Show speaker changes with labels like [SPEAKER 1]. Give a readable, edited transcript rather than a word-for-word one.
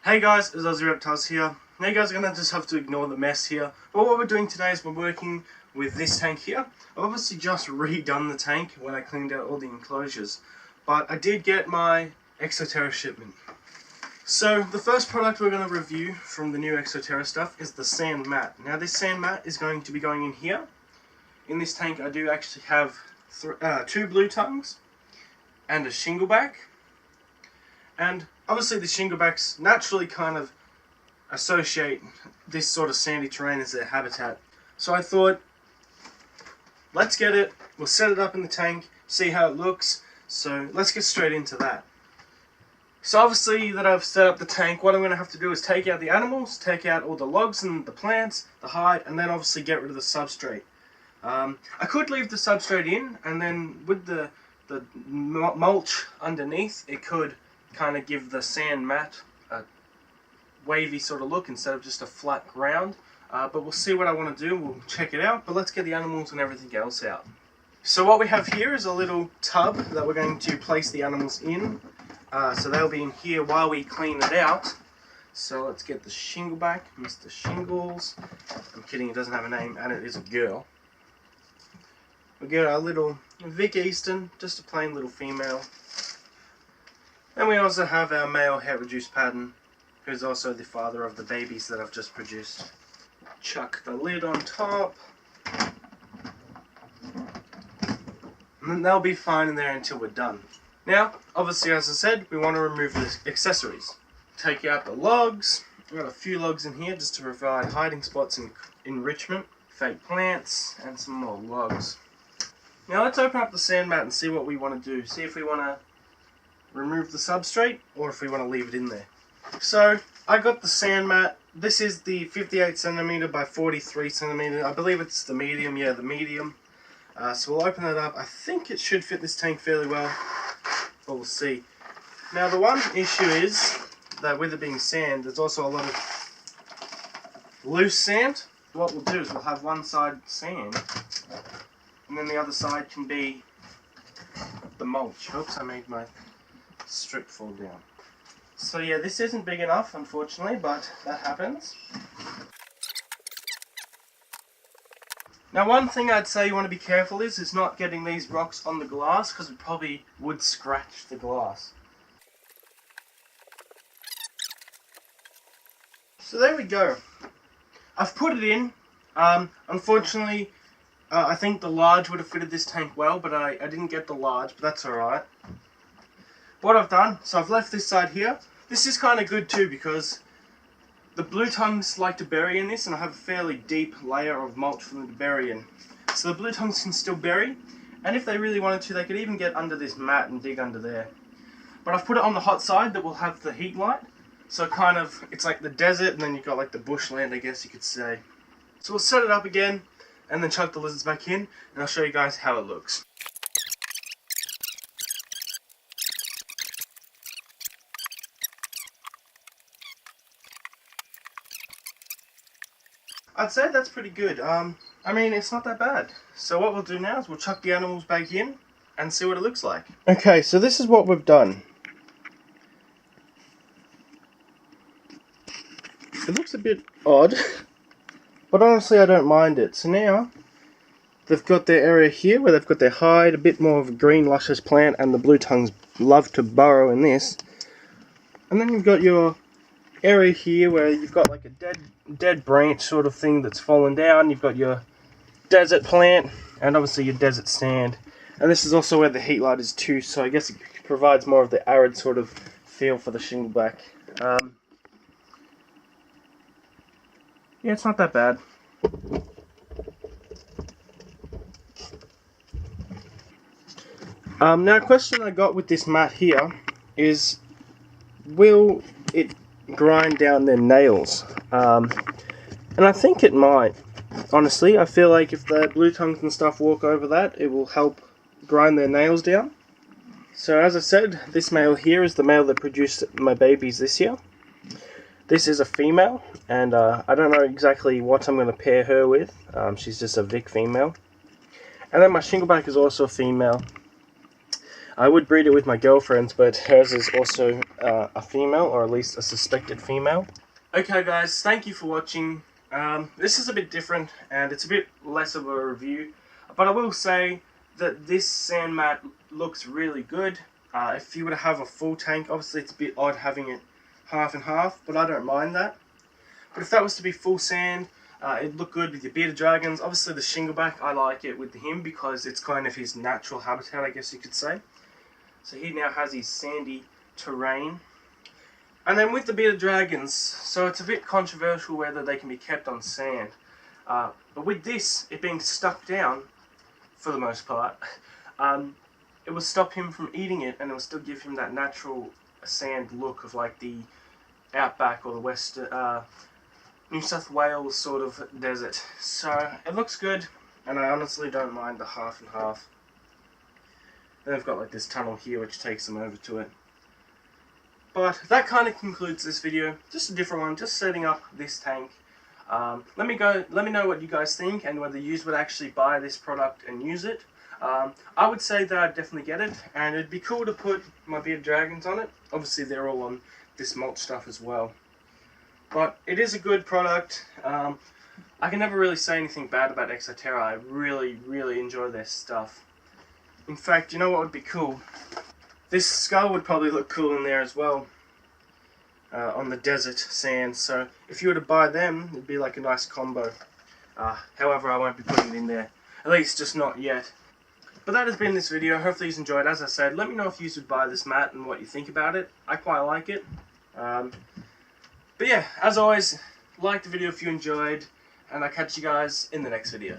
[SPEAKER 1] Hey guys, it's Aussie Reptilez here. Now you guys are going to just have to ignore the mess here. But what we're doing today is we're working with this tank here. I've obviously just redone the tank when I cleaned out all the enclosures. But I did get my Terra shipment. So the first product we're going to review from the new Terra stuff is the sand mat. Now this sand mat is going to be going in here. In this tank I do actually have two blue tongues and a shingleback. And obviously the shinglebacks naturally kind of associate this sort of sandy terrain as their habitat. So I thought, let's get it, we'll set it up in the tank, see how it looks. So let's get straight into that. So obviously that I've set up the tank, what I'm going to have to do is take out the animals, take out all the logs and the plants, the hide, and then obviously get rid of the substrate. I could leave the substrate in, and then with the mulch underneath, it could kind of give the sand mat a wavy sort of look instead of just a flat ground. But we'll see what I want to do, we'll check it out, but let's get the animals and everything else out. So what we have here is a little tub that we're going to place the animals in. So they'll be in here while we clean it out. So let's get the shingleback, Mr. Shingles. I'm kidding, it doesn't have a name and it is a girl. We'll get our little Vic Easton, just a plain little female. Then we also have our male het reduced pattern, who's also the father of the babies that I've just produced. Chuck the lid on top. And then they'll be fine in there until we're done. Now, obviously as I said, we want to remove the accessories. Take out the logs. We've got a few logs in here just to provide hiding spots and enrichment. Fake plants and some more logs. Now let's open up the sand mat and see what we want to do. See if we want to remove the substrate or if we want to leave it in there. So I got the sand mat. This is the 58cm by 43cm. I believe it's the medium. Yeah, the medium. So we'll open it up. I think it should fit this tank fairly well, but we'll see. Now the one issue is that with it being sand, there's also a lot of loose sand. What we'll do is we'll have one side sand and then the other side can be the mulch. Oops, I made my strip fall down. So yeah, this isn't big enough unfortunately, but that happens. Now one thing I'd say you want to be careful is not getting these rocks on the glass, because it probably would scratch the glass. So there we go. I've put it in. Unfortunately I think the large would have fitted this tank well, but I didn't get the large, but that's alright. What I've done, so I've left this side here. This is kind of good too because the blue tongues like to bury in this, and I have a fairly deep layer of mulch for them to bury in. So the blue tongues can still bury, and if they really wanted to, they could even get under this mat and dig under there. But I've put it on the hot side that will have the heat light, so kind of, it's like the desert and then you've got like the bushland, I guess you could say. So we'll set it up again and then chuck the lizards back in, and I'll show you guys how it looks. I'd say that's pretty good. I mean, it's not that bad. So what we'll do now is we'll chuck the animals back in and see what it looks like. Okay, so this is what we've done. It looks a bit odd, but honestly I don't mind it. So now, they've got their area here where they've got their hide, a bit more of a green luscious plant, and the blue tongues love to burrow in this. And then you've got your area here where you've got like a dead branch sort of thing that's fallen down. You've got your desert plant and obviously your desert sand, and this is also where the heat light is too, so I guess it provides more of the arid sort of feel for the shingleback. Yeah, it's not that bad. Now a question I got with this mat here is, will it grind down their nails? And I think it might. Honestly, I feel like if the blue tongues and stuff walk over that, it will help grind their nails down. So as I said, this male here is the male that produced my babies this year. This is a female, and I don't know exactly what I'm going to pair her with. She's just a Vic female. And then my shingleback is also a female. I would breed it with my girlfriend's, but hers is also a female, or at least a suspected female. Okay guys, thank you for watching. This is a bit different, and it's a bit less of a review, but I will say that this sand mat looks really good. If you were to have a full tank, obviously it's a bit odd having it half and half, but I don't mind that. But if that was to be full sand, it'd look good with your bearded dragons. Obviously the shingleback, I like it with him because it's kind of his natural habitat, I guess you could say. So he now has his sandy terrain. And then with the bearded dragons, so it's a bit controversial whether they can be kept on sand. But with this, it being stuck down, for the most part, it will stop him from eating it, and it will still give him that natural sand look of like the outback or the west New South Wales sort of desert. So it looks good, and I honestly don't mind the half and half. Then I've got like this tunnel here which takes them over to it. But that kind of concludes this video. Just a different one, just setting up this tank. Let me know what you guys think, and whether you would actually buy this product and use it. I would say that I'd definitely get it, and it'd be cool to put my bearded dragons on it. Obviously they're all on this mulch stuff as well. But it is a good product. I can never really say anything bad about Terra. I really enjoy their stuff. In fact, you know what would be cool? This skull would probably look cool in there as well. On the desert sand. So if you were to buy them, it'd be like a nice combo. However, I won't be putting it in there. At least just not yet. But that has been this video. Hopefully you enjoyed. As I said, let me know if you would buy this mat and what you think about it. I quite like it. But yeah, as always, like the video if you enjoyed, and I'll catch you guys in the next video.